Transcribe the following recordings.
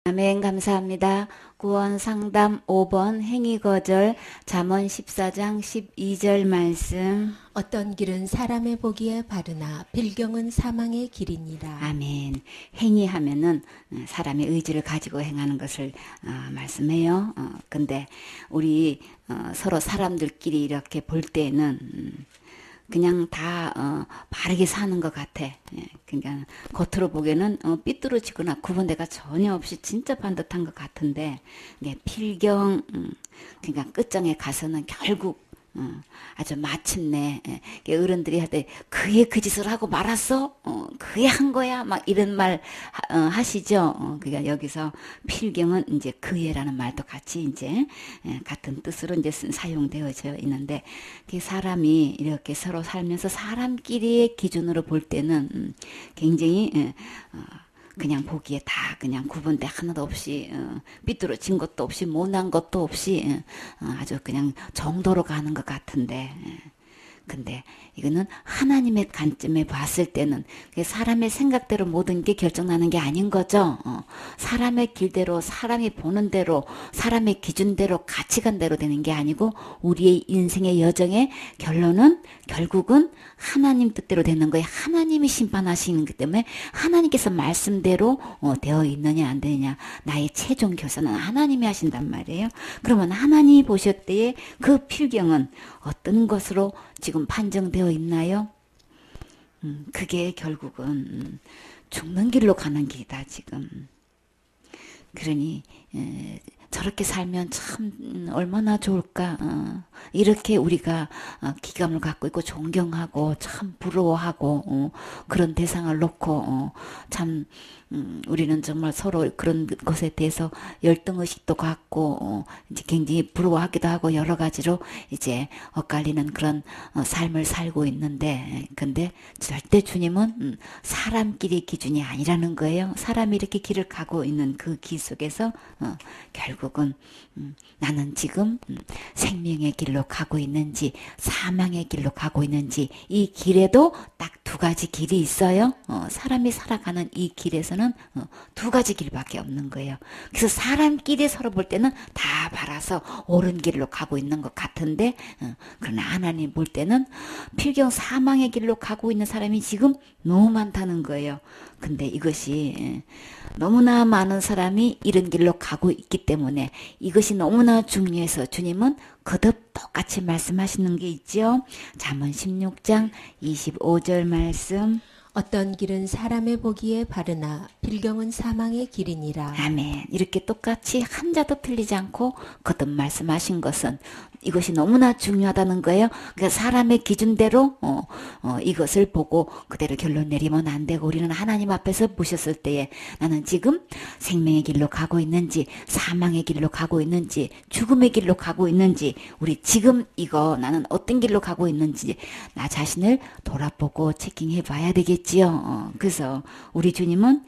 아멘. 감사합니다. 구원 상담 5번 행위 거절 잠언 14장 12절 말씀. 어떤 길은 사람의 보기에 바르나 빌경은 사망의 길이니라. 아멘. 행위하면은 사람의 의지를 가지고 행하는 것을 말씀해요. 근데 우리 서로 사람들끼리 이렇게 볼 때는 그냥 다 바르게 사는 것 같아. 예, 그러니까 겉으로 보기에는 삐뚤어지거나 구분대가 전혀 없이 진짜 반듯한 것 같은데 이게 필경 그러니까 끝장에 가서는 결국 아주 마침내 어른들이 할 때 그의 그 짓을 하고 말았어? 그의 한 거야? 막 이런 말 하시죠? 그러니까 여기서 필경은 이제 그의라는 말도 같이 이제 같은 뜻으로 이제 사용되어져 있는데 그 사람이 이렇게 서로 살면서 사람끼리의 기준으로 볼 때는 굉장히 그냥 보기에 다 그냥 구분대 하나도 없이 삐뚤어진 것도 없이 못난 것도 없이 아주 그냥 정도로 가는 것 같은데 근데 이거는 하나님의 관점에 봤을 때는 사람의 생각대로 모든 게 결정나는 게 아닌 거죠. 사람의 길대로 사람이 보는 대로 사람의 기준대로 가치관대로 되는 게 아니고 우리의 인생의 여정의 결론은 결국은 하나님 뜻대로 되는 거예요. 하나님이 심판하시는 것 때문에 하나님께서 말씀대로 되어 있느냐 안 되느냐 나의 최종 결선은 하나님이 하신단 말이에요. 그러면 하나님이 보실 때에 그 필경은 어떤 것으로 지금 판정되어 있나요? 그게 결국은 죽는 길로 가는 길이다 지금. 그러니 저렇게 살면 참 얼마나 좋을까. 이렇게 우리가 기감을 갖고 있고 존경하고 참 부러워하고 그런 대상을 놓고 참 우리는 정말 서로 그런 것에 대해서 열등의식도 갖고 이제 굉장히 부러워하기도 하고 여러 가지로 이제 엇갈리는 그런 삶을 살고 있는데 근데 절대 주님은 사람끼리 기준이 아니라는 거예요. 사람이 이렇게 길을 가고 있는 그 길 속에서 결국은 나는 지금 생명의 길로 가고 있는지 사망의 길로 가고 있는지 이 길에도 딱 두 가지 길이 있어요. 사람이 살아가는 이 길에서는 두 가지 길밖에 없는 거예요. 그래서 사람끼리 서로 볼 때는 다 바라서 옳은 길로 가고 있는 것 같은데 그러나 하나님 볼 때는 필경 사망의 길로 가고 있는 사람이 지금 너무 많다는 거예요. 근데 이것이 너무나 많은 사람이 이런 길로 가고 있기 때문에 이것이 너무나 중요해서 주님은 거듭 똑같이 말씀하시는 게 있죠. 잠언 16장 25절 말씀. 어떤 길은 사람의 보기에 바르나 빌경은 사망의 길이니라. 아멘. 이렇게 똑같이 한자도 틀리지 않고 거듭 말씀하신 것은 이것이 너무나 중요하다는 거예요. 그러니까 사람의 기준대로 이것을 보고 그대로 결론 내리면 안 되고 우리는 하나님 앞에서 보셨을 때에 나는 지금 생명의 길로 가고 있는지 사망의 길로 가고 있는지 죽음의 길로 가고 있는지 우리 지금 이거 나는 어떤 길로 가고 있는지 나 자신을 돌아보고 체킹해 봐야 되겠지요. 그래서 우리 주님은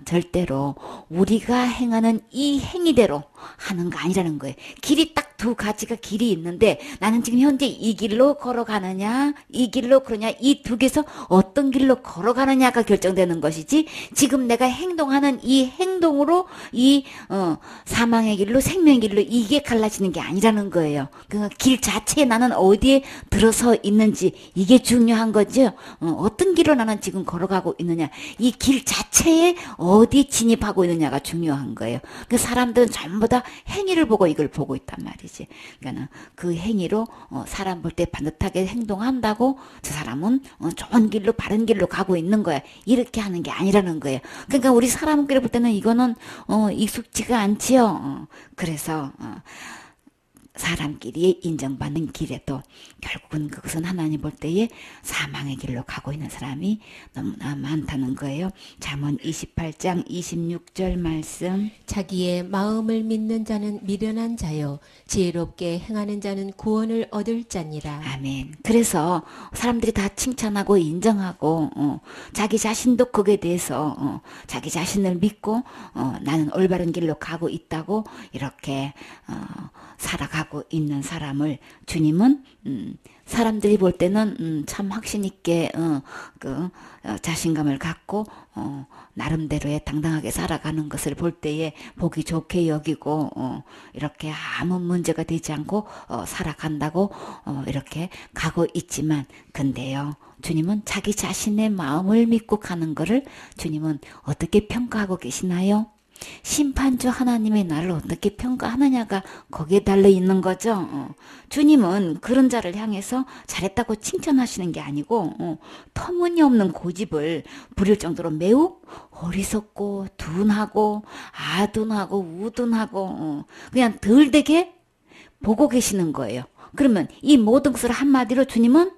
절대로 우리가 행하는 이 행위대로 하는 거 아니라는 거예요. 길이 딱 두 가지가 길이 있는데 나는 지금 현재 이 길로 걸어가느냐 이 길로 그러냐 이 두 개에서 어떤 길로 걸어가느냐가 결정되는 것이지 지금 내가 행동하는 이 행동으로 이 사망의 길로 생명의 길로 이게 갈라지는 게 아니라는 거예요. 그 길 자체에 나는 어디에 들어서 있는지 이게 중요한 거죠. 어떤 길로 나는 지금 걸어가고 있느냐 이 길 자체에 어디 진입하고 있느냐가 중요한 거예요. 그 사람들은 전부 다 행위를 보고 이걸 보고 있단 말이지. 그러니까 그 행위로 사람 볼 때 반듯하게 행동한다고 저 사람은 좋은 길로 바른 길로 가고 있는 거야. 이렇게 하는 게 아니라는 거예요. 그러니까 우리 사람끼리 볼 때는 이거는 익숙지가 않지요. 그래서 사람끼리 인정받는 길에도 결국은 그것은 하나님 볼 때에 사망의 길로 가고 있는 사람이 너무나 많다는 거예요. 잠언 28장 26절 말씀. 자기의 마음을 믿는 자는 미련한 자요 지혜롭게 행하는 자는 구원을 얻을 자니라. 아멘. 그래서 사람들이 다 칭찬하고 인정하고 자기 자신도 거기에 대해서 자기 자신을 믿고 나는 올바른 길로 가고 있다고 이렇게 살아가고 있는 사람을 주님은 사람들이 볼 때는 참 확신 있게 자신감을 갖고 나름대로의 당당하게 살아가는 것을 볼 때에 보기 좋게 여기고 이렇게 아무 문제가 되지 않고 살아간다고 이렇게 가고 있지만, 근데요, 주님은 자기 자신의 마음을 믿고 가는 것을 주님은 어떻게 평가하고 계시나요? 심판주 하나님의 나를 어떻게 평가하느냐가 거기에 달려 있는 거죠. 주님은 그런 자를 향해서 잘했다고 칭찬하시는 게 아니고 터무니없는 고집을 부릴 정도로 매우 어리석고 둔하고 아둔하고 우둔하고 그냥 덜되게 보고 계시는 거예요. 그러면 이 모든 것을 한마디로 주님은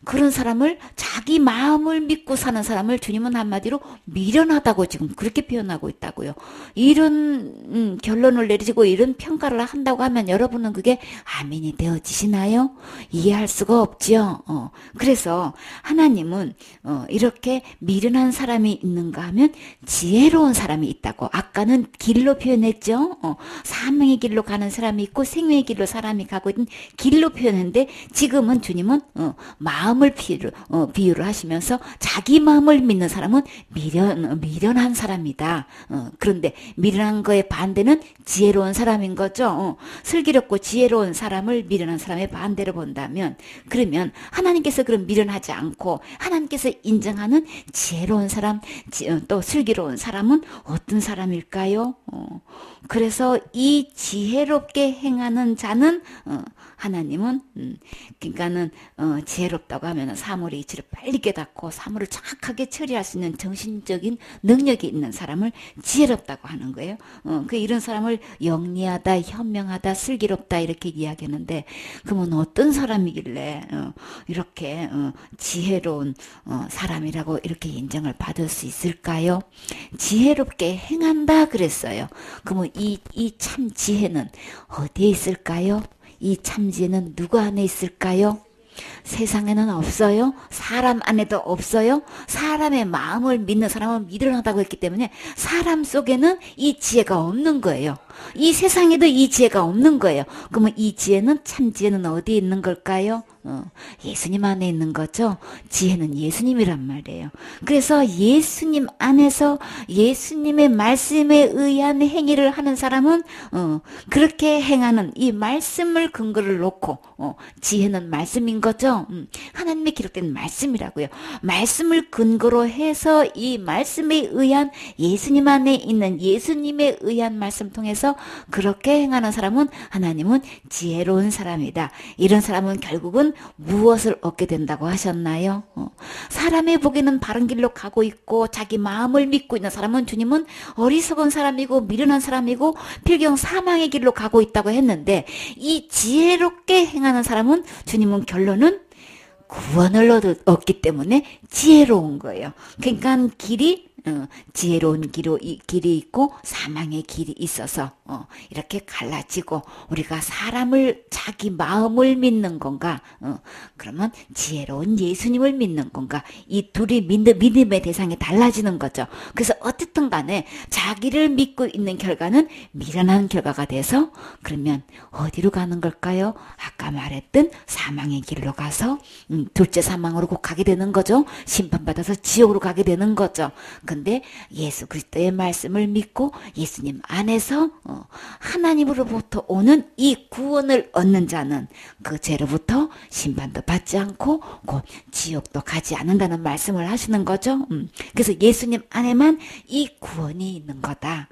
그런 사람을, 자기 마음을 믿고 사는 사람을 주님은 한마디로 미련하다고 지금 그렇게 표현하고 있다고요. 이런 결론을 내리시고 이런 평가를 한다고 하면 여러분은 그게 아멘이 되어지시나요? 이해할 수가 없지요. 그래서 하나님은 이렇게 미련한 사람이 있는가 하면 지혜로운 사람이 있다고 아까는 길로 표현했죠. 사명의 길로 가는 사람이 있고 생명의 길로 사람이 가고 있는 길로 표현했는데, 지금은 주님은 마음을 비유를 하시면서 자기 마음을 믿는 사람은 미련한 사람이다. 그런데 미련한 거의 반대는 지혜로운 사람인 거죠. 슬기롭고 지혜로운 사람을 미련한 사람의 반대로 본다면, 그러면 하나님께서 그럼 미련하지 않고 하나님께서 인정하는 지혜로운 사람, 또 슬기로운 사람은 어떤 사람일까요? 그래서 이 지혜롭게 행하는 자는 하나님은 그러니까는 지혜롭다고 하면 사물의 이치를 빨리 깨닫고 사물을 정확하게 처리할 수 있는 정신적인 능력이 있는 사람을 지혜롭다고 하는 거예요. 이런 사람을 영리하다, 현명하다, 슬기롭다 이렇게 이야기하는데, 그러면 어떤 사람이길래 이렇게 지혜로운 사람이라고 이렇게 인정을 받을 수 있을까요? 지혜롭게 행한다 그랬어요. 그러면 이 참 지혜는 어디에 있을까요? 이 참지혜는 누구 안에 있을까요? 세상에는 없어요. 사람 안에도 없어요. 사람의 마음을 믿는 사람은 미련하다고 했기 때문에 사람 속에는 이 지혜가 없는 거예요. 이 세상에도 이 지혜가 없는 거예요. 그러면 이 지혜는, 참 지혜는 어디에 있는 걸까요? 예수님 안에 있는 거죠. 지혜는 예수님이란 말이에요. 그래서 예수님 안에서 예수님의 말씀에 의한 행위를 하는 사람은 그렇게 행하는 이 말씀을 근거를 놓고 지혜는 말씀인 거죠. 하나님의 기록된 말씀이라고요. 말씀을 근거로 해서 이 말씀에 의한 예수님 안에 있는 예수님에 의한 말씀 통해서 그렇게 행하는 사람은 하나님은 지혜로운 사람이다. 이런 사람은 결국은 무엇을 얻게 된다고 하셨나요? 사람의 보기에는 바른 길로 가고 있고 자기 마음을 믿고 있는 사람은 주님은 어리석은 사람이고 미련한 사람이고 필경 사망의 길로 가고 있다고 했는데, 이 지혜롭게 행하는 사람은 주님은 결론은 구원을 얻기 때문에 지혜로운 거예요. 그러니까 길이 지혜로운 길이 있고 사망의 길이 있어서 이렇게 갈라지고, 우리가 사람을, 자기 마음을 믿는 건가, 그러면 지혜로운 예수님을 믿는 건가, 이 둘이 믿음의 대상이 달라지는 거죠. 그래서 어쨌든 간에 자기를 믿고 있는 결과는 미련한 결과가 돼서, 그러면 어디로 가는 걸까요? 아까 말했던 사망의 길로 가서 둘째 사망으로 곧 가게 되는 거죠. 심판받아서 지옥으로 가게 되는 거죠. 근데 예수 그리스도의 말씀을 믿고 예수님 안에서 하나님으로부터 오는 이 구원을 얻는 자는 그 죄로부터 심판도 받지 않고 곧 지옥도 가지 않는다는 말씀을 하시는 거죠. 그래서 예수님 안에만 이 구원이 있는 거다.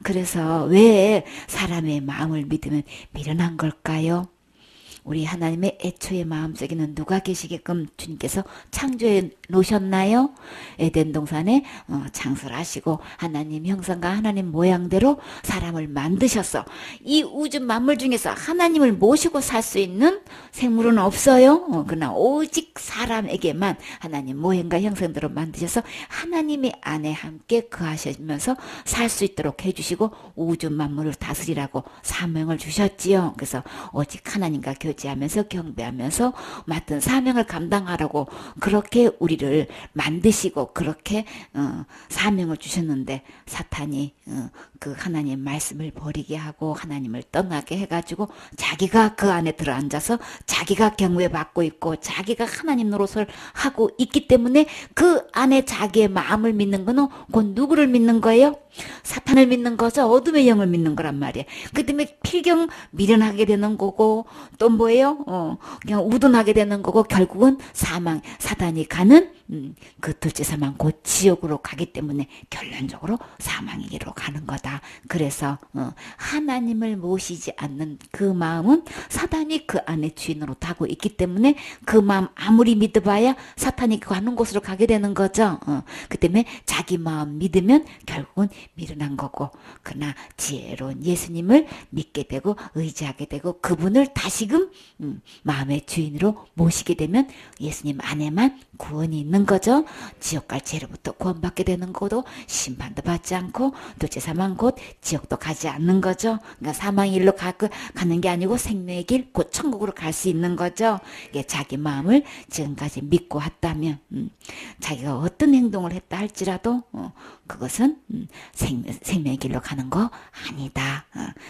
그래서 왜 사람의 마음을 믿으면 미련한 걸까요? 우리 하나님의 애초의 마음속에는 누가 계시게끔 주님께서 창조해 놓으셨나요? 에덴 동산에 창설을 하시고 하나님 형상과 하나님 모양대로 사람을 만드셔서 이 우주 만물 중에서 하나님을 모시고 살 수 있는 생물은 없어요. 그러나 오직 사람에게만 하나님 모양과 형상대로 만드셔서 하나님의 안에 함께 거하시면서 살 수 있도록 해주시고 우주 만물을 다스리라고 사명을 주셨지요. 그래서 오직 하나님과 교제하면서 경배하면서 맡은 사명을 감당하라고 그렇게 우리를 만드시고 그렇게 사명을 주셨는데, 사탄이 그 하나님 말씀을 버리게 하고 하나님을 떠나게 해가지고 자기가 그 안에 들어앉아서 자기가 경외받고 있고 자기가 하나님 노릇을 하고 있기 때문에 그 안에 자기의 마음을 믿는 거는 곧 누구를 믿는 거예요? 사탄을 믿는 거죠. 어둠의 영을 믿는 거란 말이에요. 그 때문에 필경 미련하게 되는 거고 또 뭐예요? 그냥 우둔하게 되는 거고 결국은 사망, 사단이 가는 그 둘째 사망 곧 지옥으로 가기 때문에 결론적으로 사망이기로 가는 거다. 그래서 하나님을 모시지 않는 그 마음은 사단이 그 안에 주인으로 타고 있기 때문에 그 마음 아무리 믿어봐야 사탄이 가는 곳으로 가게 되는 거죠. 그 때문에 자기 마음 믿으면 결국은 미련한 거고 그러나 지혜로운 예수님을 믿게 되고 의지하게 되고 그분을 다시금 마음의 주인으로 모시게 되면 예수님 안에만 구원이 있는 거죠. 지옥 갈 죄로부터 구원받게 되는 거도 심판도 받지 않고 둘째 사망 곧 지옥도 가지 않는 거죠. 그러니까 사망의 일로 가는 게 아니고 생명의 길 곧 천국으로 갈 수 있는 거죠. 이게 자기 마음을 지금까지 믿고 왔다면 자기가 어떤 행동을 했다 할지라도 그것은 생명의 길로 가는 거 아니다.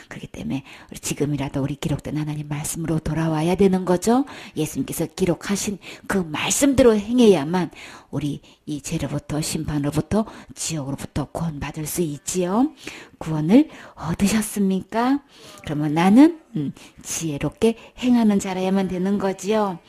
그렇기 때문에 지금이라도 우리 기록된 하나님 말씀으로 돌아와야 되는 거죠. 예수님께서 기록하신 그 말씀대로 행해야만 우리 이 죄로부터 심판으로부터 지옥으로부터 구원받을 수 있지요. 구원을 얻으셨습니까? 그러면 나는 지혜롭게 행하는 자라야만 되는 거지요.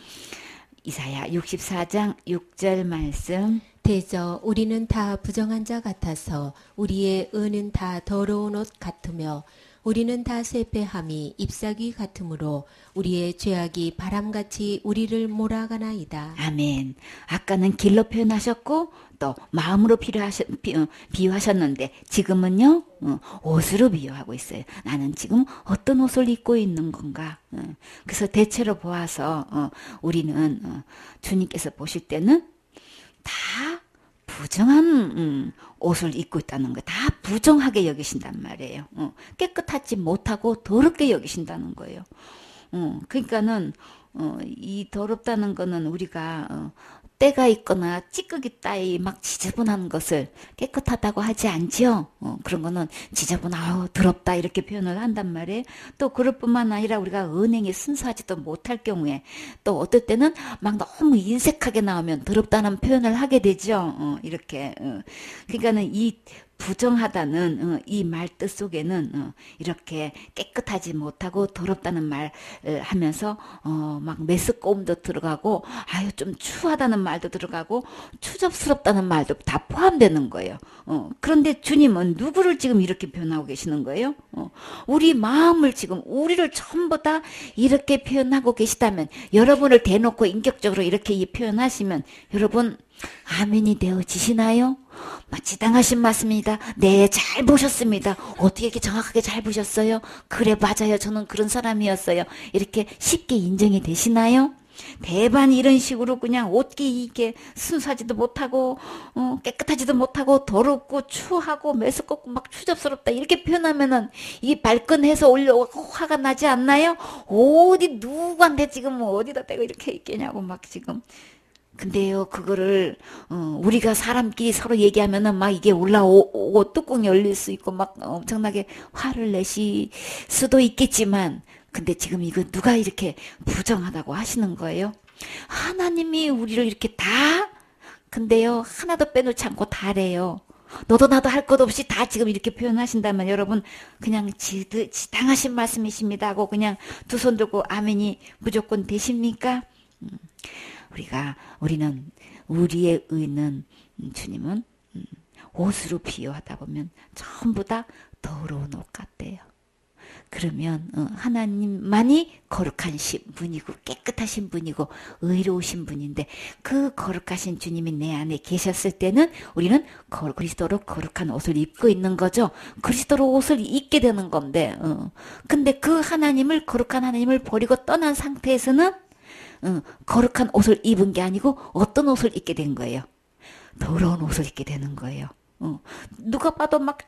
이사야 64장 6절 말씀. 대저 우리는 다 부정한 자 같아서 우리의 의는 다 더러운 옷 같으며 우리는 다 쇠폐함이 잎사귀 같으므로 우리의 죄악이 바람같이 우리를 몰아가나이다. 아멘. 아까는 길로 표현하셨고 또 마음으로 비유하셨는데 지금은요 옷으로 비유하고 있어요. 나는 지금 어떤 옷을 입고 있는 건가. 그래서 대체로 보아서 우리는 주님께서 보실 때는 다 부정한 옷을 입고 있다는 거예요. 다 부정하게 여기신단 말이에요. 깨끗하지 못하고 더럽게 여기신다는 거예요. 그러니까는 이 더럽다는 거는 우리가 때가 있거나 찌꺼기 따위 막 지저분한 것을 깨끗하다고 하지 않지요. 그런 거는 지저분하고 더럽다 이렇게 표현을 한단 말이에요. 또 그럴 뿐만 아니라 우리가 은행에 순수하지도 못할 경우에 또 어떨 때는 막 너무 인색하게 나오면 더럽다는 표현을 하게 되죠. 이렇게. 그러니까는 이 부정하다는 이 말 뜻 속에는 이렇게 깨끗하지 못하고 더럽다는 말을 하면서 막 메스꺼움도 들어가고 아유 좀 추하다는 말도 들어가고 추접스럽다는 말도 다 포함되는 거예요. 그런데 주님은 누구를 지금 이렇게 표현하고 계시는 거예요? 우리 마음을 지금 우리를 전부 다 이렇게 표현하고 계시다면 여러분을 대놓고 인격적으로 이렇게 표현하시면 여러분 아멘이 되어지시나요? 마치당하신 말씀입니다. 네, 잘 보셨습니다. 어떻게 이렇게 정확하게 잘 보셨어요? 그래, 맞아요. 저는 그런 사람이었어요. 이렇게 쉽게 인정이 되시나요? 대반 이런 식으로 그냥 옷기 이게 순수하지도 못하고 깨끗하지도 못하고 더럽고 추하고 메스껍고 막 추접스럽다 이렇게 표현하면은 이 발끈해서 올려오고 화가 나지 않나요? 어디 누구한테 지금 어디다 대고 이렇게 있겠냐고 막 지금. 근데요, 그거를, 우리가 사람끼리 서로 얘기하면은 막 이게 올라오고 뚜껑이 열릴 수 있고 막 엄청나게 화를 내실 수도 있겠지만, 근데 지금 이거 누가 이렇게 부정하다고 하시는 거예요? 하나님이 우리를 이렇게 다, 근데요, 하나도 빼놓지 않고 다래요. 너도 나도 할 것 없이 다 지금 이렇게 표현하신다면 여러분 그냥 지당하신 말씀이십니다 하고 그냥 두 손 들고 아멘이 무조건 되십니까? 우리는 우리의 의는 주님은 옷으로 비유하다 보면 전부 다 더러운 옷 같대요. 그러면 하나님만이 거룩하신 분이고 깨끗하신 분이고 의로우신 분인데 그 거룩하신 주님이 내 안에 계셨을 때는 우리는 그리스도로 거룩한 옷을 입고 있는 거죠. 그리스도로 옷을 입게 되는 건데 근데 그 하나님을 거룩한 하나님을 버리고 떠난 상태에서는 거룩한 옷을 입은 게 아니고 어떤 옷을 입게 된 거예요? 더러운 옷을 입게 되는 거예요. 누가 봐도 막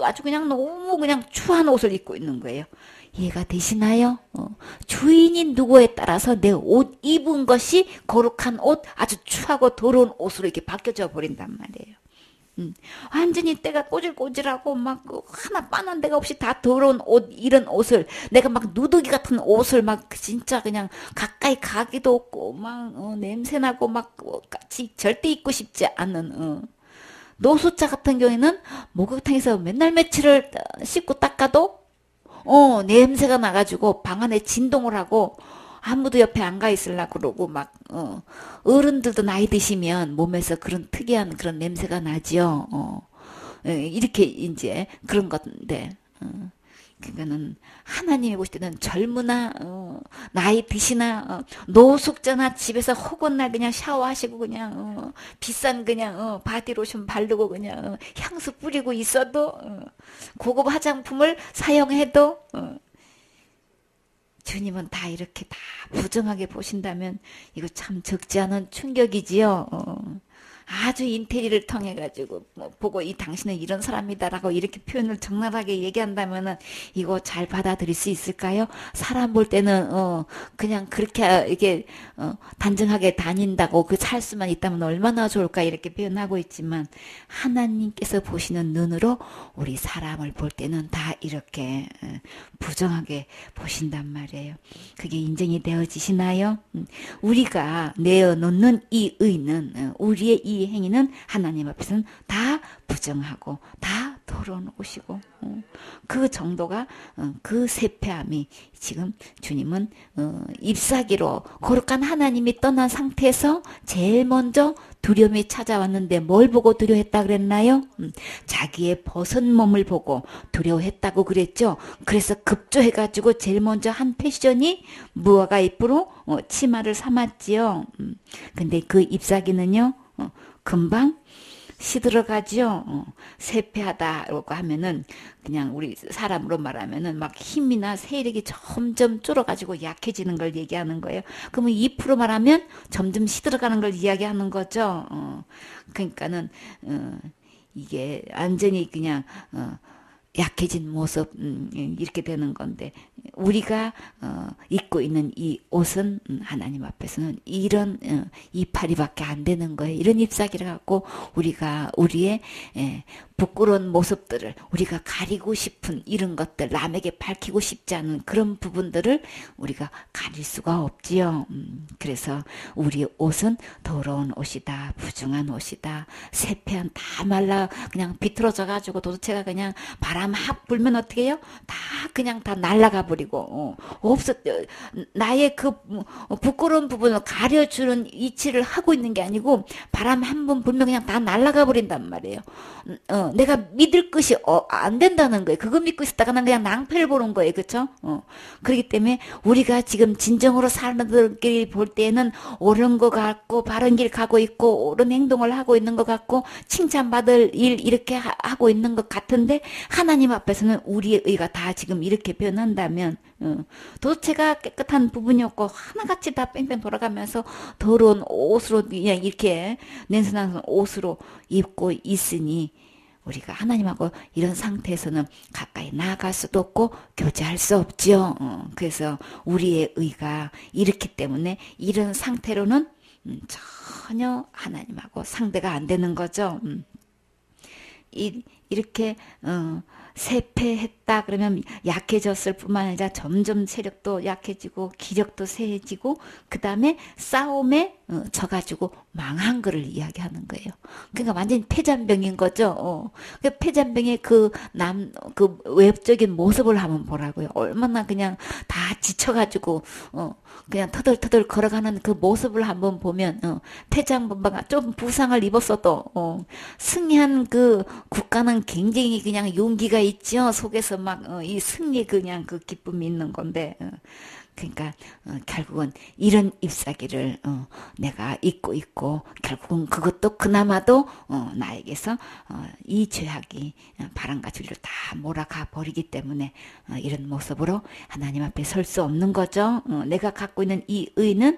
아주 그냥 너무 그냥 추한 옷을 입고 있는 거예요. 이해가 되시나요? 주인이 누구에 따라서 내 옷 입은 것이 거룩한 옷, 아주 추하고 더러운 옷으로 이렇게 바뀌어져 버린단 말이에요. 완전히 때가 꼬질꼬질하고 막 하나 빠는 데가 없이 다 더러운 옷, 이런 옷을 내가 막 누더기 같은 옷을 막 진짜 그냥 가까이 가기도 없고 막 냄새나고 막 같이 절대 입고 싶지 않은 노숙자 같은 경우에는 목욕탕에서 맨날 며칠을 씻고 닦아도 냄새가 나가지고 방 안에 진동을 하고 아무도 옆에 안 가 있으려 그러고 막 어른들도 나이 드시면 몸에서 그런 특이한 그런 냄새가 나지요. 이렇게 이제 그런 건데 그러니까는 하나님이 보실 때는 젊으나 나이 드시나 노숙자나 집에서 혹은 날 그냥 샤워하시고 그냥 비싼 그냥 바디로션 바르고 그냥 향수 뿌리고 있어도 고급 화장품을 사용해도 주님은 다 이렇게 다 부정하게 보신다면 이거 참 적지 않은 충격이지요. 아주 인테리어를 통해 가지고 보고 이 당신은 이런 사람이다라고 이렇게 표현을 적나라하게 얘기한다면은 이거 잘 받아들일 수 있을까요? 사람 볼 때는 그냥 그렇게 이게 단정하게 다닌다고 그 살 수만 있다면 얼마나 좋을까 이렇게 표현하고 있지만 하나님께서 보시는 눈으로 우리 사람을 볼 때는 다 이렇게 부정하게 보신단 말이에요. 그게 인정이 되어지시나요? 우리가 내어놓는 이 의는 우리의 이 행위는 하나님 앞에서는 다 부정하고 다 털어놓으시고 그 정도가 그 세폐함이 지금 주님은 잎사귀로 거룩한 하나님이 떠난 상태에서 제일 먼저 두려움이 찾아왔는데 뭘 보고 두려워했다 그랬나요? 자기의 벗은 몸을 보고 두려워했다고 그랬죠. 그래서 급조해가지고 제일 먼저 한 패션이 무화과 잎으로 치마를 삼았지요. 근데 그 잎사귀는요 금방 시들어가죠. 세폐하다라고 하면은 그냥 우리 사람으로 말하면은 막 힘이나 세력이 점점 줄어가지고 약해지는 걸 얘기하는 거예요. 그러면 2% 말하면 점점 시들어가는 걸 이야기하는 거죠. 그러니까는 이게 완전히 그냥 약해진 모습 이렇게 되는 건데 우리가 입고 있는 이 옷은 하나님 앞에서는 이런 이파리밖에 안 되는 거예요. 이런 잎사귀를 갖고 우리가 우리의 부끄러운 모습들을 우리가 가리고 싶은 이런 것들 남에게 밝히고 싶지 않은 그런 부분들을 우리가 가릴 수가 없지요. 그래서 우리 옷은 더러운 옷이다. 부정한 옷이다. 세폐한 다 말라 그냥 비틀어져 가지고 도대체가 그냥 바람 확 불면 어떻게 해요? 다 그냥 다 날아가 버리고 나의 그 부끄러운 부분을 가려주는 이치를 하고 있는 게 아니고 바람 한 번 불면 그냥 다 날아가 버린단 말이에요. 내가 믿을 것이 안 된다는 거예요. 그거 믿고 있었다가는 그냥 낭패를 보는 거예요. 그렇죠? 그렇기 때문에 우리가 지금 진정으로 사람들끼리 볼 때는 옳은 것 같고 바른 길 가고 있고 옳은 행동을 하고 있는 것 같고 칭찬받을 일 이렇게 하고 있는 것 같은데 하나님 앞에서는 우리의 의가 다 지금 이렇게 변한다면 도대체가 깨끗한 부분이 없고 하나같이 다 뺑뺑 돌아가면서 더러운 옷으로 그냥 이렇게 냄새나는 옷으로 입고 있으니 우리가 하나님하고 이런 상태에서는 가까이 나아갈 수도 없고 교제할 수 없죠. 그래서 우리의 의가 이렇기 때문에 이런 상태로는 전혀 하나님하고 상대가 안 되는 거죠. 이렇게 세폐했다 그러면 약해졌을 뿐만 아니라 점점 세력도 약해지고 기력도 세해지고 그 다음에 싸움에 져가지고 망한 거를 이야기하는 거예요. 그러니까 완전히 패잔병인 거죠. 그 패잔병의 그 외적인 모습을 한번 보라고요. 얼마나 그냥 다 지쳐가지고 그냥 터덜터덜 걸어가는 그 모습을 한번 보면 패잔병가 좀 부상을 입었어도 승리한 그 국가는 굉장히 그냥 용기가 있죠. 속에서 막 이 승리 그냥 그 기쁨이 있는 건데 그러니까 결국은 이런 잎사귀를 내가 입고 있고 결국은 그것도 그나마도 나에게서 이 죄악이 바람같이 우리를 다 몰아가 버리기 때문에 이런 모습으로 하나님 앞에 설 수 없는 거죠. 내가 갖고 있는 이 의는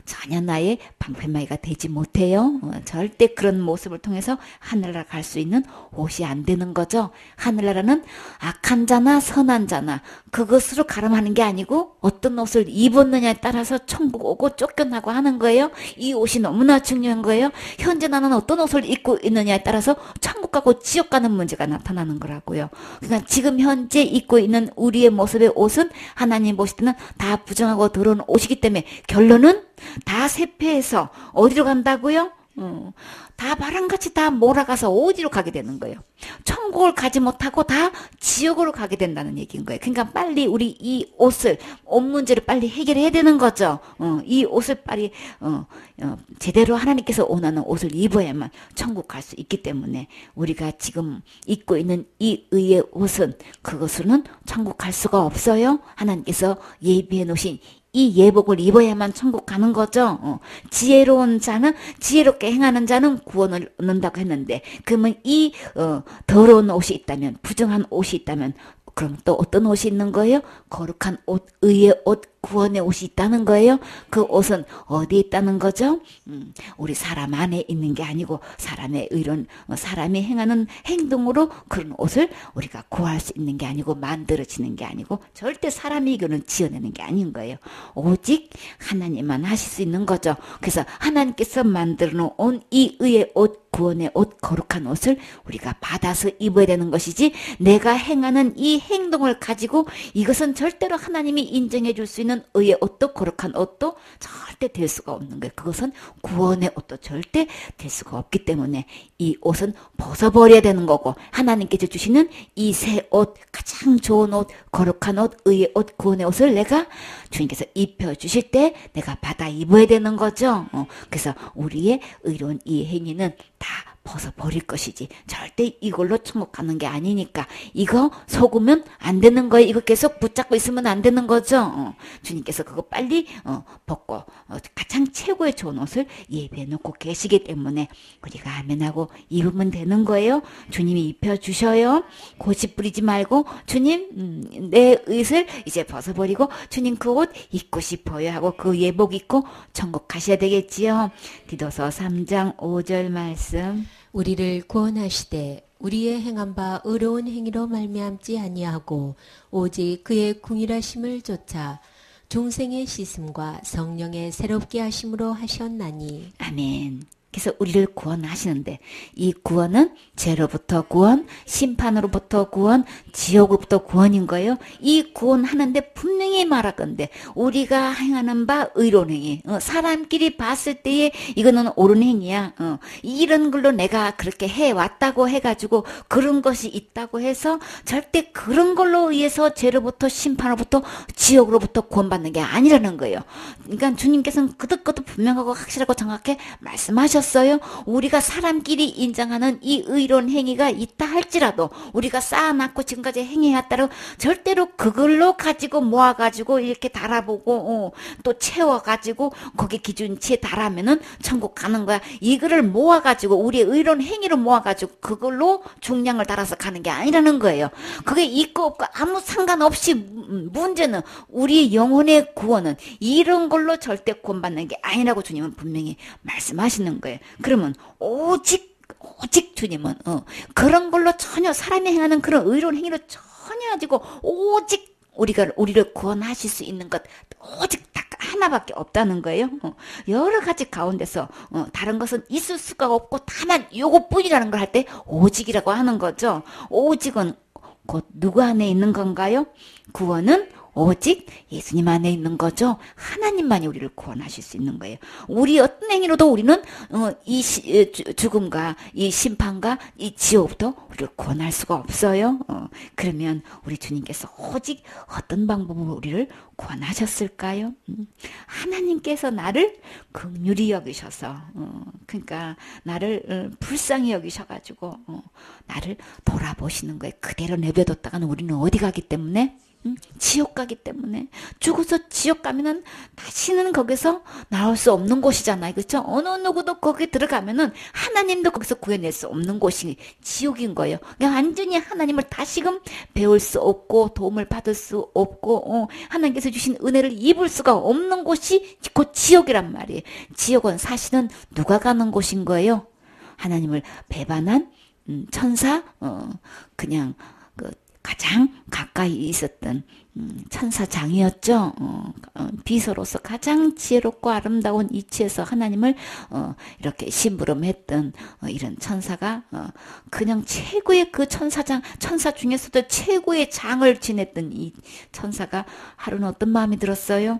전혀 나의 방패막이가 되지 못해요. 절대 그런 모습을 통해서 하늘나라 갈 수 있는 옷이 안 되는 거죠. 하늘나라는 악한 자나 선한 자나 그것으로 가름하는 게 아니고 어떤 옷을 입었느냐에 따라서 천국 오고 쫓겨나고 하는 거예요. 이 옷이 너무나 중요한 거예요. 현재 나는 어떤 옷을 입고 있느냐에 따라서 천국 가고 지옥 가는 문제가 나타나는 거라고요. 그러니까 지금 현재 입고 있는 우리의 모습의 옷은 하나님 보실 때는 다 부정하고 더러운 옷이기 때문에 결론은 다 쇠폐해서 어디로 간다고요? 다 바람같이 다 몰아가서 어디로 가게 되는 거예요. 천국을 가지 못하고 다 지옥으로 가게 된다는 얘기인 거예요. 그러니까 빨리 우리 이 옷을, 옷 문제를 빨리 해결해야 되는 거죠. 이 옷을 빨리 제대로 하나님께서 원하는 옷을 입어야만 천국 갈 수 있기 때문에 우리가 지금 입고 있는 이 의의 옷은 그것으로는 천국 갈 수가 없어요. 하나님께서 예비해 놓으신 이 예복을 입어야만 천국 가는 거죠. 지혜로운 자는, 지혜롭게 행하는 자는 구원을 얻는다고 했는데, 그러면 이 더러운 옷이 있다면, 부정한 옷이 있다면, 그럼 또 어떤 옷이 있는 거예요? 거룩한 옷, 의의 옷, 구원의 옷이 있다는 거예요. 그 옷은 어디에 있다는 거죠? 우리 사람 안에 있는 게 아니고 사람의 의론, 사람이 행하는 행동으로 그런 옷을 우리가 구할 수 있는 게 아니고 만들어지는 게 아니고 절대 사람이 이거는 지어내는 게 아닌 거예요. 오직 하나님만 하실 수 있는 거죠. 그래서 하나님께서 만들어 놓은 이 의의 옷, 구원의 옷, 거룩한 옷을 우리가 받아서 입어야 되는 것이지, 내가 행하는 이 행동을 가지고 이것은 절대로 하나님이 인정해 줄 수 있는 의의 옷도 거룩한 옷도 절대 될 수가 없는 거예요. 그것은 구원의 옷도 절대 될 수가 없기 때문에 이 옷은 벗어버려야 되는 거고, 하나님께서 주시는 이 새 옷, 가장 좋은 옷, 거룩한 옷, 의의 옷, 구원의 옷을 내가 주님께서 입혀주실 때 내가 받아 입어야 되는 거죠. 그래서 우리의 의로운 이 행위는 다 벗어버릴 것이지 절대 이걸로 천국 가는 게 아니니까 이거 속으면 안 되는 거예요. 이거 계속 붙잡고 있으면 안 되는 거죠. 주님께서 그거 빨리 벗고 가장 최고의 좋은 옷을 예배해 놓고 계시기 때문에 우리가 아멘하고 입으면 되는 거예요. 주님이 입혀주셔요. 고집 부리지 말고 주님 내 옷을 이제 벗어버리고 주님 그 옷 입고 싶어요 하고 그 예복 입고 천국 가셔야 되겠지요. 디도서 3장 5절 말씀. 우리를 구원하시되 우리의 행한 바 의로운 행위로 말미암지 아니하고 오직 그의 궁일하심을 좇아 중생의 씻음과 성령의 새롭게 하심으로 하셨나니. 아멘. 그래서 우리를 구원하시는데 이 구원은 죄로부터 구원, 심판으로부터 구원, 지옥으로부터 구원인 거예요. 이 구원하는데 분명히 말하건대 우리가 행하는 바 의로운 행위, 사람끼리 봤을 때에 이거는 옳은 행위야. 이런 걸로 내가 그렇게 해왔다고 해가지고 그런 것이 있다고 해서 절대 그런 걸로 의해서 죄로부터 심판으로부터 지옥으로부터 구원받는 게 아니라는 거예요. 그러니까 주님께서는 거듭 분명하고 확실하고 정확하게 말씀하셨어요. 우리가 사람끼리 인정하는 이 의로운 행위가 있다 할지라도 우리가 쌓아놨고 지금까지 행해왔다고 절대로 그걸로 가지고 모아가지고 이렇게 달아보고 또 채워가지고 거기 기준치에 달하면은 천국 가는 거야. 이거를 모아가지고 우리의 의로운 행위로 모아가지고 그걸로 중량을 달아서 가는 게 아니라는 거예요. 그게 있고 없고 아무 상관없이 문제는 우리 영혼의 구원은 이런 걸로 절대 구원받는 게 아니라고 주님은 분명히 말씀하시는 거예요. 그러면 오직 주님은 그런 걸로 전혀 사람이 행하는 그런 의로운 행위로 전혀 가지고 오직 우리를 구원하실 수 있는 것 오직 딱 하나밖에 없다는 거예요. 여러 가지 가운데서 다른 것은 있을 수가 없고 다만 요것뿐이라는 걸 할 때 오직이라고 하는 거죠. 오직은 곧 누구 안에 있는 건가요? 구원은 오직 예수님 안에 있는 거죠. 하나님만이 우리를 구원하실 수 있는 거예요. 우리 어떤 행위로도 우리는 이 죽음과 이 심판과 이 지옥부터 우리를 구원할 수가 없어요. 그러면 우리 주님께서 오직 어떤 방법으로 우리를 구원하셨을까요? 하나님께서 나를 긍휼히 여기셔서 그러니까 나를 불쌍히 여기셔가지고 나를 돌아보시는 거예요. 그대로 내버려뒀다가는 우리는 어디 가기 때문에? 지옥 가기 때문에. 죽어서 지옥 가면은 다시는 거기서 나올 수 없는 곳이잖아요. 그렇죠? 어느 누구도 거기 들어가면은 하나님도 거기서 구해낼 수 없는 곳이 지옥인 거예요. 그냥 완전히 하나님을 다시금 배울 수 없고 도움을 받을 수 없고 하나님께서 주신 은혜를 입을 수가 없는 곳이 곧 지옥이란 말이에요. 지옥은 사실은 누가 가는 곳인 거예요? 하나님을 배반한 천사, 그냥 가장 가까이 가까이 있었던 천사장이었죠. 비서로서 가장 지혜롭고 아름다운 이치에서 하나님을 이렇게 심부름했던 이런 천사가 그냥 최고의 그 천사 중에서도 최고의 장을 지냈던 이 천사가 하루는 어떤 마음이 들었어요?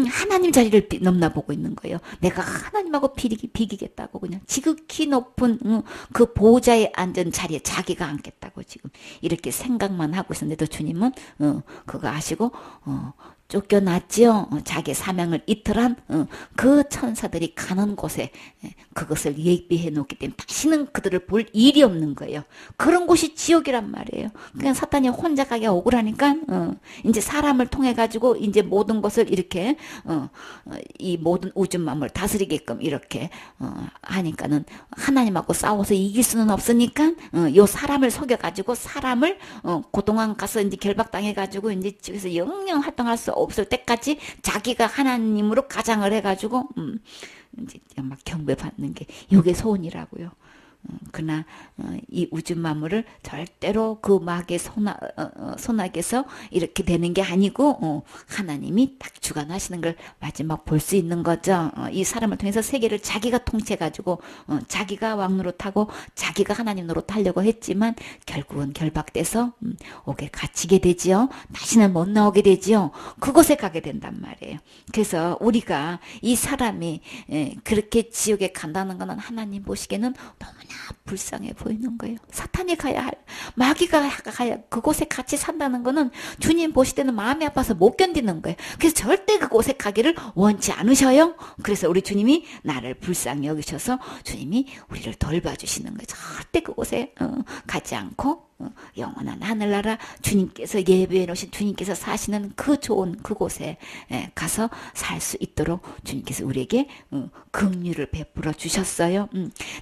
하나님 자리를 넘나보고 있는 거예요. 내가 하나님하고 비기겠다고 그냥 지극히 높은 그 보좌에 앉은 자리에 자기가 앉겠다고 지금 이렇게 생각만 하고 있었는데도 주님은 그거 아시고 쫓겨났지요. 자기 사명을 이틀한 그 천사들이 가는 곳에 그것을 예비해 놓기 때문에 다시는 그들을 볼 일이 없는 거예요. 그런 곳이 지옥이란 말이에요. 그냥 사탄이 혼자 가기 억울하니까 이제 사람을 통해 가지고 이제 모든 것을 이렇게 이 모든 우주 만물을 다스리게끔 이렇게 하니까는 하나님하고 싸워서 이길 수는 없으니까 요 사람을 속여 가지고 사람을 그동안 가서 이제 결박당해 가지고 이제 집에서 영영 활동할 수 없을 때까지 자기가 하나님으로 가장을 해가지고 이제 막 경배받는 게 요게 소원이라고요. 그러나 이 우주 만물을 절대로 그 마귀의 손아귀에서 이렇게 되는 게 아니고 하나님이 딱 주관하시는 걸 마지막 볼 수 있는 거죠. 이 사람을 통해서 세계를 자기가 통치해가지고 자기가 왕 노릇하고 자기가 하나님 노릇하려고 했지만 결국은 결박돼서 옥에 갇히게 되지요. 다시는 못 나오게 되지요. 그곳에 가게 된단 말이에요. 그래서 우리가 이 사람이 그렇게 지옥에 간다는 것은 하나님 보시기에는 너무나 불쌍해 보이는 거예요. 사탄이 가야 할, 마귀가 가야 그곳에 같이 산다는 거는 주님 보실 때는 마음이 아파서 못 견디는 거예요. 그래서 절대 그곳에 가기를 원치 않으셔요. 그래서 우리 주님이 나를 불쌍히 여기셔서 주님이 우리를 돌봐주시는 거예요. 절대 그곳에 가지 않고 영원한 하늘나라 주님께서 예배해 놓으신 주님께서 사시는 그 좋은 그곳에 가서 살 수 있도록 주님께서 우리에게 긍휼을 베풀어 주셨어요.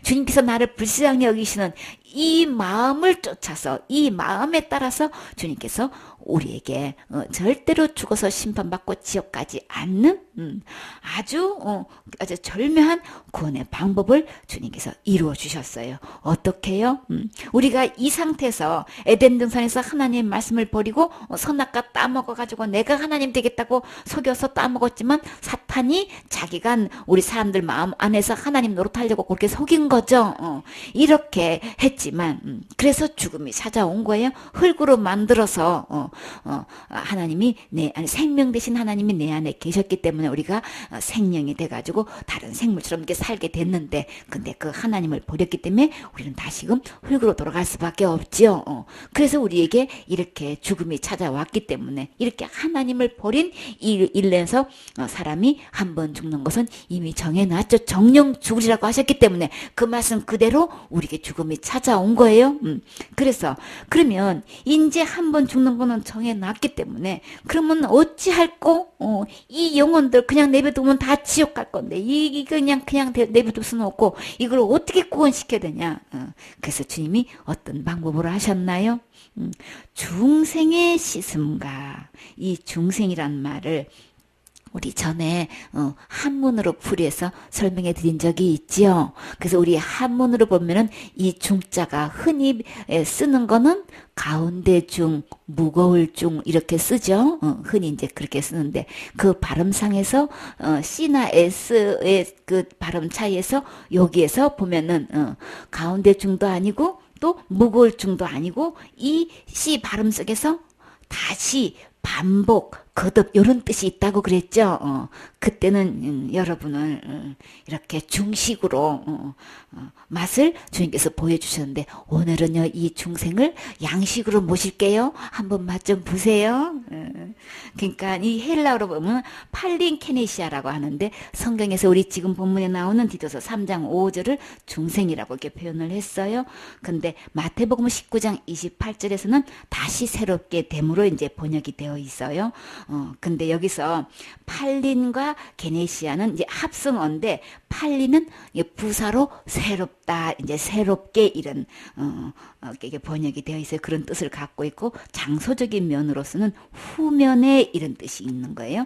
주님께서 나를 불쌍히 여기시는 이 마음을 쫓아서 이 마음에 따라서 주님께서 우리에게 절대로 죽어서 심판받고 지옥 가지 않는 아주 절묘한 구원의 방법을 주님께서 이루어 주셨어요. 어떻게요? 우리가 이 상태에서 에덴 동산에서 하나님의 말씀을 버리고 선악과 따먹어가지고 내가 하나님 되겠다고 속여서 따먹었지만 사탄이 자기가 우리 사람들 마음 안에서 하나님 노릇하려고 그렇게 속인 거죠. 이렇게 했지만 그래서 죽음이 찾아온 거예요. 흙으로 만들어서 하나님이 생명 대신 하나님이 내 안에 계셨기 때문에 우리가 생명이 돼가지고 다른 생물처럼 이렇게 살게 됐는데 근데 그 하나님을 버렸기 때문에 우리는 다시금 흙으로 돌아갈 수밖에 없지요. 그래서 우리에게 이렇게 죽음이 찾아왔기 때문에 이렇게 하나님을 버린 일에서 사람이 한 번 죽는 것은 이미 정해놨죠. 정령 죽으리라고 하셨기 때문에 그 말씀 그대로 우리에게 죽음이 찾아온 거예요. 그래서 그러면 이제 한 번 죽는 거는 정해놨기 때문에 그러면 어찌할꼬 이 영혼들 그냥 내버두면 다 지옥 갈 건데 이거 그냥 내버둘 수는 없고 이걸 어떻게 구원시켜야 되냐. 그래서 주님이 어떤 방법으로 하셨나요? 중생의 씻음과 이 중생이란 말을 우리 전에 한문으로 풀이해서 설명해 드린 적이 있지요. 그래서 우리 한문으로 보면은 이 중자가 흔히 쓰는 거는 가운데 중, 무거울 중 이렇게 쓰죠. 흔히 이제 그렇게 쓰는데 그 발음상에서 C나 S의 그 발음 차이에서 여기에서 보면은 가운데 중도 아니고 또 무거울 중도 아니고 이 C 발음 속에서 다시 반복, 거듭 이런 뜻이 있다고 그랬죠. 그때는 여러분을 이렇게 중식으로 맛을 주님께서 보여주셨는데 오늘은요 이 중생을 양식으로 모실게요. 한번 맛 좀 보세요. 그러니까 이 헬라어로 보면 팔린케네시아라고 하는데 성경에서 우리 지금 본문에 나오는 디도서 3장 5절을 중생이라고 이렇게 표현을 했어요. 근데 마태복음 19장 28절에서는 다시 새롭게 됨으로 이제 번역이 되어 있어요. 근데 여기서 팔린과 게네시아는 이제 합성어인데 팔린은 부사로 새롭다, 이제 새롭게 이런 이게 번역이 되어 있어요. 그런 뜻을 갖고 있고 장소적인 면으로서는 후면에 이런 뜻이 있는 거예요.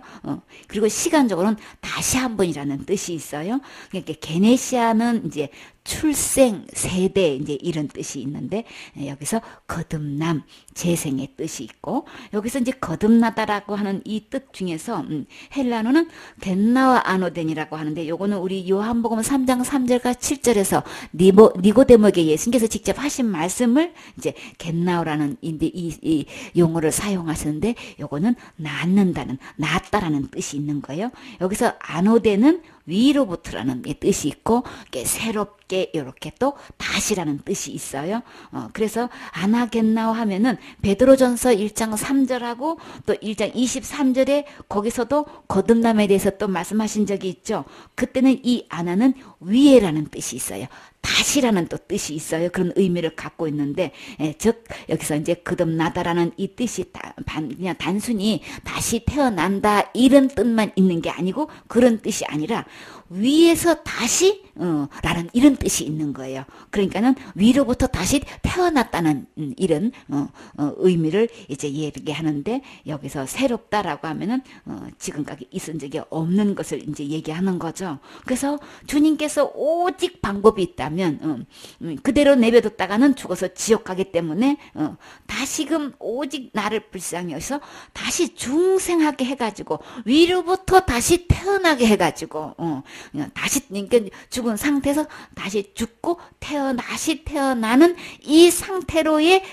그리고 시간적으로는 다시 한 번이라는 뜻이 있어요. 그러니까 게네시아는 이제 출생, 세대 이제 이런 뜻이 있는데 여기서 거듭남, 재생의 뜻이 있고 여기서 이제 거듭나다라고 하는 이 뜻 중에서 헬라어는 겐나와 아노덴이라고 하는데 요거는 우리 요한복음 3장 3절과 7절에서 니고데모에게 예수님께서 직접 하신 말씀을 이제 겐나오라는 이 용어를 사용하시는데 요거는 낳는다는, 낳았다라는 뜻이 있는 거예요. 여기서 아노덴은 위로부터라는 뜻이 있고 새롭게 이렇게 또 다시라는 뜻이 있어요. 그래서 아나겐나오 하면은 베드로전서 1장 3절하고 또 1장 23절에 거기서도 거듭남에 대해서 또 말씀하신 적이 있죠. 그때는 이 아나는 위에라는 뜻이 있어요. 다시라는 또 뜻이 있어요. 그런 의미를 갖고 있는데, 즉 여기서 이제 거듭나다라는 이 뜻이 그냥 단순히 다시 태어난다 이런 뜻만 있는 게 아니고 그런 뜻이 아니라 위에서 다시 라는 이런 뜻이 있는 거예요. 그러니까는 위로부터 다시 태어났다는 이런 의미를 이제 얘기하는데 여기서 새롭다라고 하면은 지금까지 있은 적이 없는 것을 이제 얘기하는 거죠. 그래서 주님께서 오직 방법이 있다면 그대로 내버렸다가는 죽어서 지옥 가기 때문에 다시금 오직 나를 불쌍히 여기서 다시 중생하게 해가지고 위로부터 다시 태어나게 해가지고 다시 그러니까 죽은 상태에서 다시 죽고 다시 태어나는 이 상태로의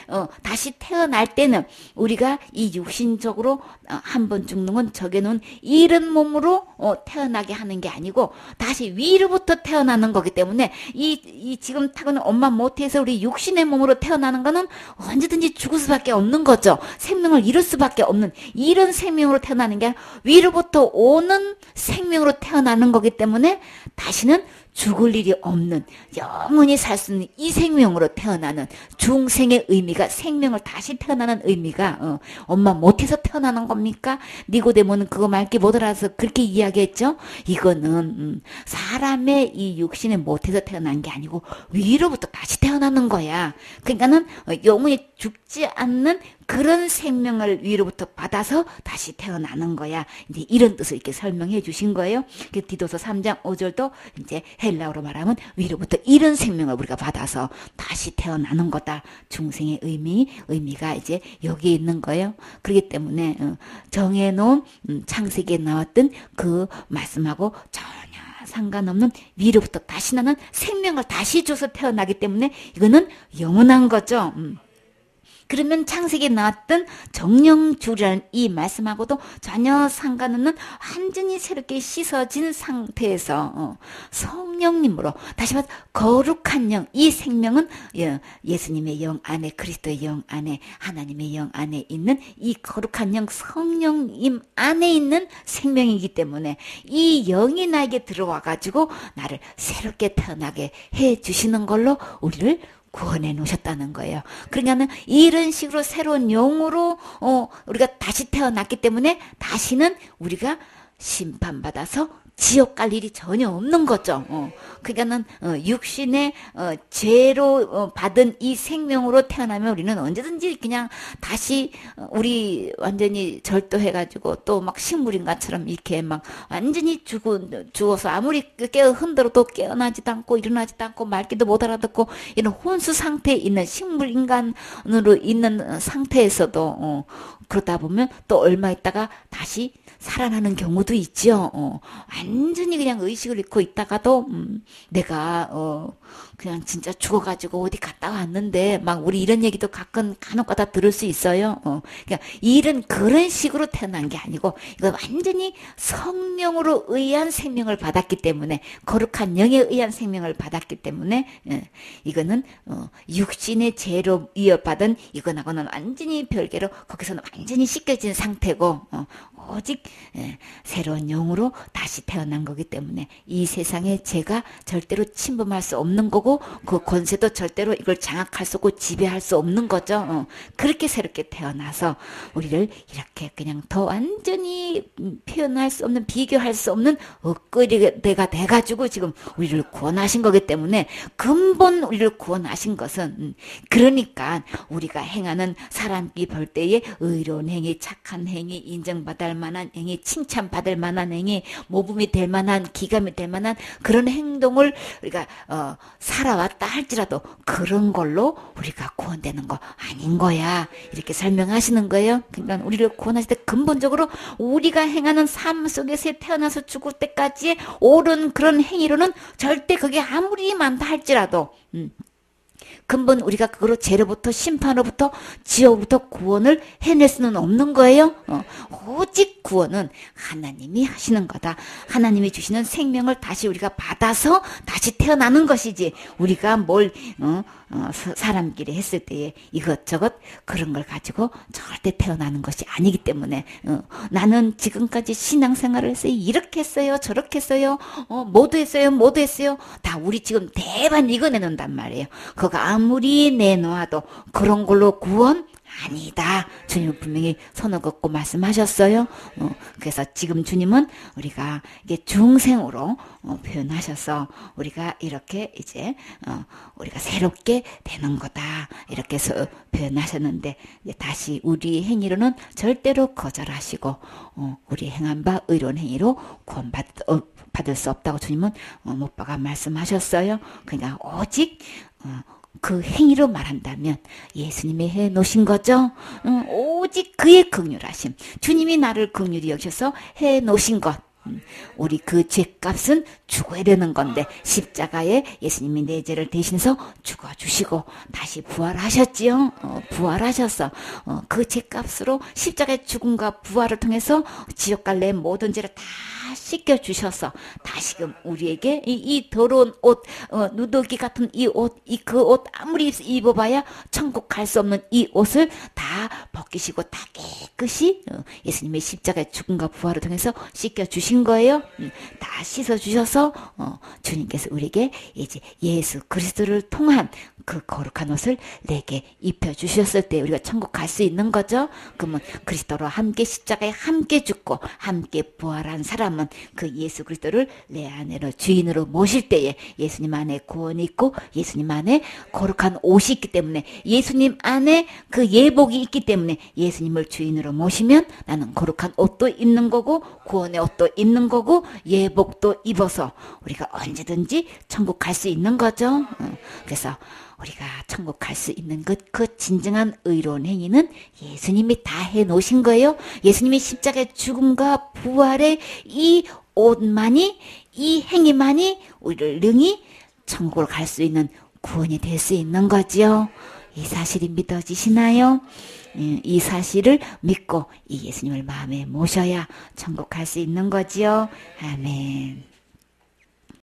다시 태어날 때는 우리가 이 육신적으로 한 번 죽는 건 적여놓은 이런 몸으로 태어나게 하는 게 아니고 다시 위로부터 태어나는 거기 때문에 이 지금 타고는 엄마 못해서 우리 육신의 몸으로 태어나는 거는 언제든지 죽을 수밖에 없는 거죠. 생명을 잃을 수밖에 없는 이런 생명으로 태어나는 게 아니라 위로부터 오는 생명으로 태어나는 거기 때문에 다시는 죽을 일이 없는 영원히 살 수 있는 이 생명으로 태어나는 중생의 의미가 생명을 다시 태어나는 의미가 엄마 못해서 태어나는 겁니까? 니고데모는 그거 말기 못 알아서 그렇게 이야기했죠. 이거는 사람의 이 육신에 못해서 태어난 게 아니고 위로부터 다시 태어나는 거야. 그러니까는 영원히 죽지 않는 그런 생명을 위로부터 받아서 다시 태어나는 거야. 이제 이런 뜻을 이렇게 설명해 주신 거예요. 디도서 3장 5절도 이제 헬라어로 말하면 위로부터 이런 생명을 우리가 받아서 다시 태어나는 거다. 중생의 의미가 이제 여기에 있는 거예요. 그렇기 때문에 정해놓은 창세기에 나왔던 그 말씀하고 전혀 상관없는 위로부터 다시 나는 생명을 다시 줘서 태어나기 때문에 이거는 영원한 거죠. 그러면 창세기에 나왔던 정령주라는 이 말씀하고도 전혀 상관없는 완전히 새롭게 씻어진 상태에서 성령님으로 다시 말해서 거룩한 영, 이 생명은 예수님의 영 안에 그리스도의 영 안에 하나님의 영 안에 있는 이 거룩한 영 성령님 안에 있는 생명이기 때문에 이 영이 나에게 들어와 가지고 나를 새롭게 태어나게 해 주시는 걸로 우리를 구원해 놓으셨다는 거예요. 그러니까는 이런 식으로 새로운 영으로 우리가 다시 태어났기 때문에 다시는 우리가 심판받아서 지옥 갈 일이 전혀 없는 거죠. 그러니까는 육신의 죄로 받은 이 생명으로 태어나면 우리는 언제든지 그냥 다시 우리 완전히 절도해가지고 또 막 식물인간처럼 이렇게 막 완전히 죽어서 아무리 흔들어도 깨어나지도 않고 일어나지도 않고 말귀도 못 알아듣고 이런 혼수 상태에 있는 식물인간으로 있는 상태에서도 그러다 보면 또 얼마 있다가 다시 살아나는 경우도 있죠. 완전히 그냥 의식을 잃고 있다가도 내가 그냥 진짜 죽어가지고 어디 갔다 왔는데 막 우리 이런 얘기도 간혹가다 들을 수 있어요. 그러니까 이런 그런 식으로 태어난 게 아니고 이거 완전히 성령으로 의한 생명을 받았기 때문에 거룩한 영에 의한 생명을 받았기 때문에 이거는 육신의 죄로 이어받은 이거하고는 완전히 별개로 거기서는 완전히 씻겨진 상태고 오직 새로운 영으로 다시 태어난 거기 때문에 이 세상에 죄가 절대로 침범할 수 없는 거고 그 권세도 절대로 이걸 장악할 수 없고 지배할 수 없는 거죠. 그렇게 새롭게 태어나서 우리를 이렇게 그냥 더 완전히 표현할 수 없는 비교할 수 없는 엇거리가 돼가지고 지금 우리를 구원하신 거기 때문에 근본 우리를 구원하신 것은 그러니까 우리가 행하는 사람이 볼 때에 의로운 행위 착한 행위 인정받을 감사할 만한 행위, 칭찬받을 만한 행위, 모범이 될 만한, 기감이 될 만한 그런 행동을 우리가 살아왔다 할지라도 그런 걸로 우리가 구원되는 거 아닌 거야. 이렇게 설명하시는 거예요. 그러니까 우리를 구원하실 때 근본적으로 우리가 행하는 삶 속에서 태어나서 죽을 때까지의 옳은 그런 행위로는 절대 그게 아무리 많다 할지라도 근본 우리가 그거로 죄로부터 심판으로부터 지옥부터 구원을 해낼 수는 없는 거예요. 오직 구원은 하나님이 하시는 거다. 하나님이 주시는 생명을 다시 우리가 받아서 다시 태어나는 것이지 우리가 뭘 사람끼리 했을 때에 이것저것 그런 걸 가지고 절대 태어나는 것이 아니기 때문에 나는 지금까지 신앙생활을 했어요. 이렇게 했어요. 저렇게 했어요. 모두 했어요. 다 우리 지금 대반 이겨내는단 말이에요. 그거 아무리 내놓아도 그런 걸로 구원 아니다. 주님은 분명히 선을 긋고 말씀하셨어요. 그래서 지금 주님은 우리가 이게 중생으로 표현하셔서 우리가 이렇게 이제 우리가 새롭게 되는 거다. 이렇게 해서 표현하셨는데 이제 다시 우리 행위로는 절대로 거절하시고 우리 행한 바 의로운 행위로 구원받을 수 없다고 주님은 못 박아 말씀하셨어요. 그러니까 오직 그 행위로 말한다면 예수님이 해놓으신 거죠. 오직 그의 긍휼하심. 주님이 나를 긍휼히 여기셔서 해놓으신 것. 우리 그 죄값은 죽어야 되는 건데 십자가에 예수님이 내 죄를 대신해서 죽어주시고 다시 부활하셨지요. 부활하셔서 그 죄값으로 십자가의 죽음과 부활을 통해서 지옥 갈 내 모든 죄를 다 씻겨주셔서 다시금 우리에게 이 더러운 옷, 누더기 같은 이 옷, 그 옷 아무리 입어봐야 천국 갈 수 없는 이 옷을 다 벗기시고 다 깨끗이 예수님의 십자가의 죽음과 부활을 통해서 씻겨주신 거예요. 다 씻어주셔서 주님께서 우리에게 이제 예수 그리스도를 통한 그 거룩한 옷을 내게 입혀주셨을 때 우리가 천국 갈 수 있는 거죠. 그러면 그리스도로 함께 십자가에 함께 죽고 함께 부활한 사람은 그 예수 그리스도를 내 안으로 주인으로 모실 때에 예수님 안에 구원이 있고 예수님 안에 거룩한 옷이 있기 때문에 예수님 안에 그 예복이 있기 때문에 예수님을 주인으로 모시면 나는 거룩한 옷도 입는 거고 구원의 옷도 입는 거고 예복도 입어서 우리가 언제든지 천국 갈 수 있는 거죠. 그래서 우리가 천국 갈 수 있는 그 진정한 의로운 행위는 예수님이 다 해놓으신 거예요. 예수님이 십자가의 죽음과 부활의 이 옷만이 이 행위만이 우리를 능히 천국을 갈 수 있는 구원이 될 수 있는 거지요. 이 사실이 믿어지시나요? 이 사실을 믿고 이 예수님을 마음에 모셔야 천국 갈 수 있는 거지요. 아멘.